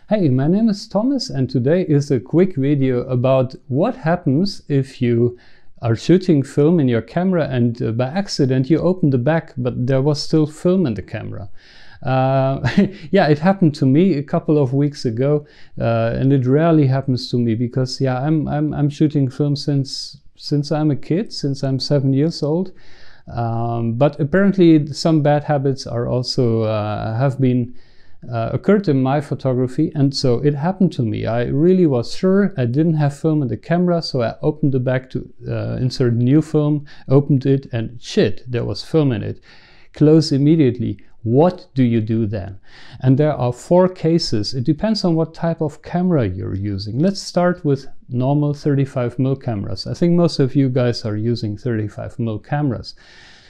Hey, my name is Thomas and today is a quick video about what happens if you are shooting film in your camera and by accident you open the back but there was still film in the camera. Yeah, it happened to me a couple of weeks ago and it rarely happens to me because yeah, I'm shooting film since I'm a kid, since I'm 7 years old. But apparently some bad habits are also have been occurred in my photography, and so it happened to me. I really was sure I didn't have film in the camera, so I opened the back to insert new film, opened it, and shit, there was film in it. Close immediately. What do you do then? And there are 4 cases. It depends on what type of camera you're using. Let's start with normal 35mm cameras. I think most of you guys are using 35mm cameras.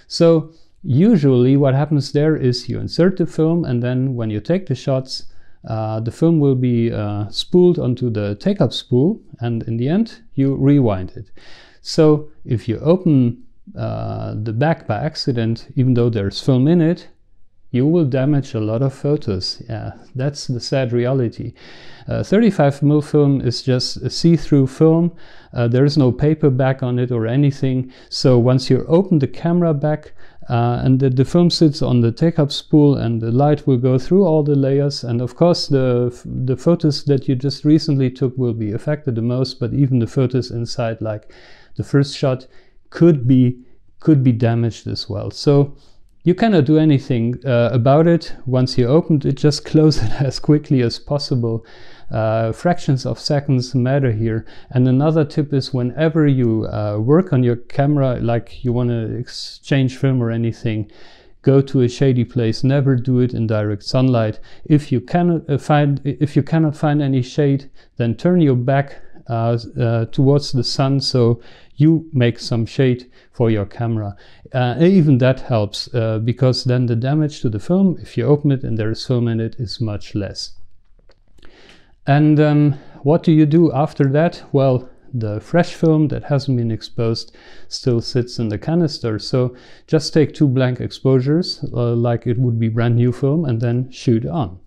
So usually what happens there is you insert the film, and then when you take the shots, the film will be spooled onto the take-up spool, and in the end you rewind it. So if you open the back by accident, even though there's film in it, you will damage a lot of photos. Yeah, that's the sad reality. 35mm film is just a see-through film. There is no paper back on it or anything. So once you open the camera back and the film sits on the take-up spool, and the light will go through all the layers, and of course the photos that you just recently took will be affected the most, but even the photos inside, like the first shot, could be damaged as well. So you cannot do anything about it. Once you opened it, just close it as quickly as possible. Fractions of seconds matter here. And another tip is, whenever you work on your camera, like you want to exchange film or anything, go to a shady place. Never do it in direct sunlight. If you cannot find any shade, then turn your back towards the sun, so you make some shade for your camera. Even that helps because then the damage to the film, if you open it and there is film in it, is much less. And what do you do after that? Well, the fresh film that hasn't been exposed still sits in the canister, so just take 2 blank exposures like it would be brand new film, and then shoot on.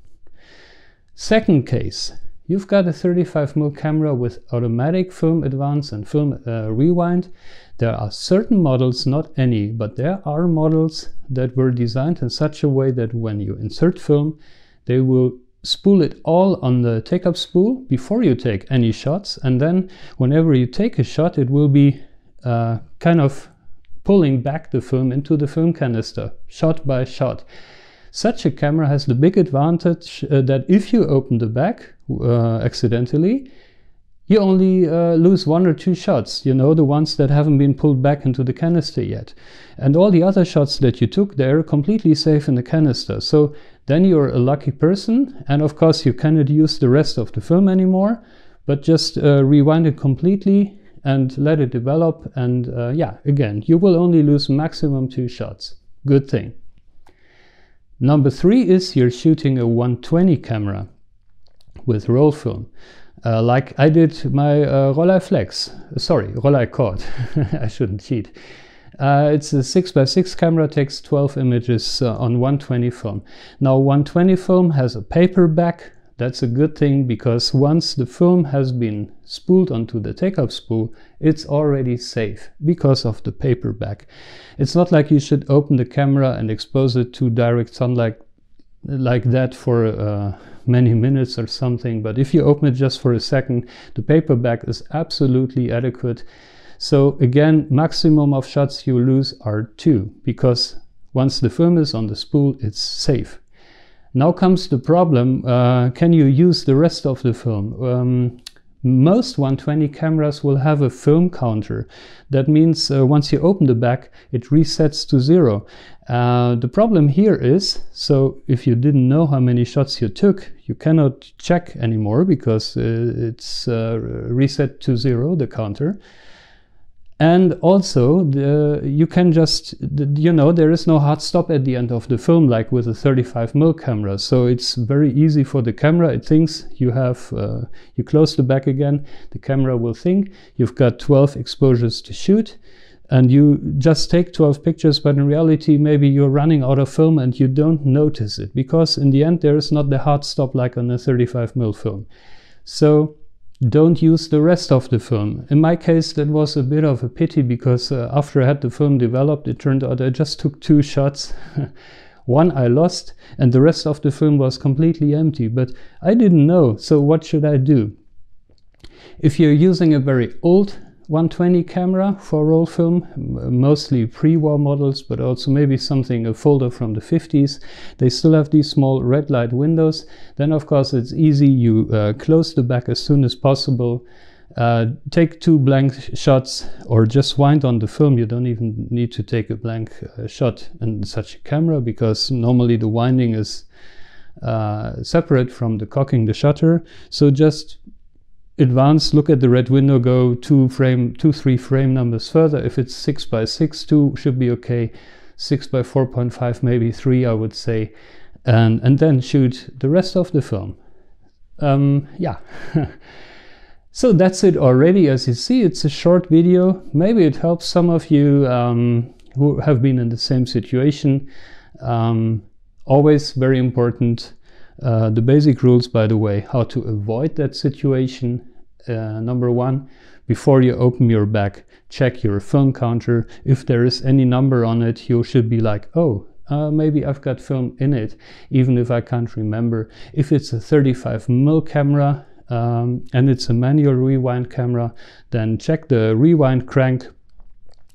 Second case. You've got a 35mm camera with automatic film advance and film rewind. There are certain models, not any, but there are models that were designed in such a way that when you insert film, they will spool it all on the take-up spool before you take any shots, and then whenever you take a shot, it will be kind of pulling back the film into the film canister, shot by shot. Such a camera has the big advantage that if you open the back accidentally, you only lose 1 or 2 shots, you know, the ones that haven't been pulled back into the canister yet. And all the other shots that you took, they're completely safe in the canister. So then you're a lucky person, and of course you cannot use the rest of the film anymore, but just rewind it completely and let it develop, and yeah, again, you will only lose maximum 2 shots. Good thing. Number 3 is you're shooting a 120 camera with roll film. Like I did my Rolleiflex Cord. I shouldn't cheat. It's a 6x6 camera, takes 12 images on 120 film. Now 120 film has a paper back. That's a good thing, because once the film has been spooled onto the take-up spool, it's already safe because of the paper back. It's not like you should open the camera and expose it to direct sunlight like that for many minutes or something, but if you open it just for a second, the paper back is absolutely adequate. So again, maximum of shots you lose are 2, because once the film is on the spool, it's safe. Now comes the problem, can you use the rest of the film? Most 120 cameras will have a film counter. That means once you open the back, it resets to 0. The problem here is, so if you didn't know how many shots you took, you cannot check anymore because it's reset to 0, the counter. And also, you can just, you know, there is no hard stop at the end of the film like with a 35mm camera. So it's very easy for the camera. It thinks you have, you close the back again, the camera will think you've got 12 exposures to shoot. and you just take 12 pictures, but in reality maybe you're running out of film and you don't notice it, because in the end there is not the hard stop like on a 35mm film. So don't use the rest of the film. In my case that was a bit of a pity, because after I had the film developed, it turned out I just took 2 shots. One I lost and the rest of the film was completely empty, but I didn't know, so what should I do? If you're using a very old 120 camera for roll film, mostly pre-war models, but also maybe something, a folder from the 50s, they still have these small red light windows, then of course it's easy. You close the back as soon as possible, take 2 blank shots, or just wind on the film. You don't even need to take a blank shot in such a camera, because normally the winding is separate from the cocking the shutter. So just advance, look at the red window, go 2-3 frame numbers further. If it's 6x6, 2 should be okay. 6x4.5, maybe 3, I would say, and then shoot the rest of the film. Yeah. So that's it already. As you see, it's a short video. Maybe it helps some of you who have been in the same situation. Always very important. The basic rules, by the way, how to avoid that situation. Number 1, before you open your bag, check your film counter. If there is any number on it, you should be like, oh, maybe I've got film in it, even if I can't remember. If it's a 35mm camera and it's a manual rewind camera, then check the rewind crank.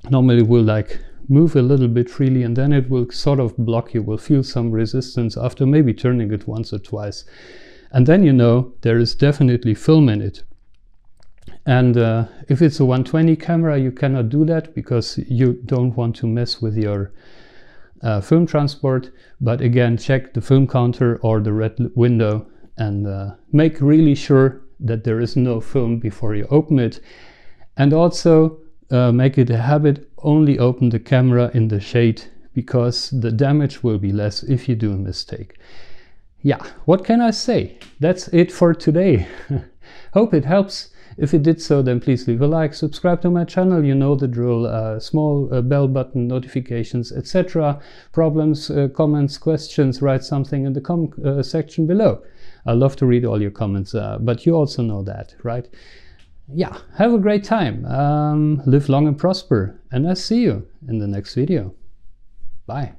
Normally will like move a little bit freely, and then it will sort of block. You will feel some resistance after maybe turning it once or twice, and then you know there is definitely film in it. And if it's a 120 camera, you cannot do that, because you don't want to mess with your film transport. But again, check the film counter or the red window and make really sure that there is no film before you open it. And also make it a habit, only open the camera in the shade, because the damage will be less if you do a mistake. Yeah, what can I say? That's it for today. Hope it helps. If it did so, then please leave a like, subscribe to my channel, you know the drill, small bell button, notifications, etc. Problems, comments, questions, write something in the comment section below. I love to read all your comments, but you also know that, right? Yeah, have a great time, live long and prosper, and I'll see you in the next video. Bye.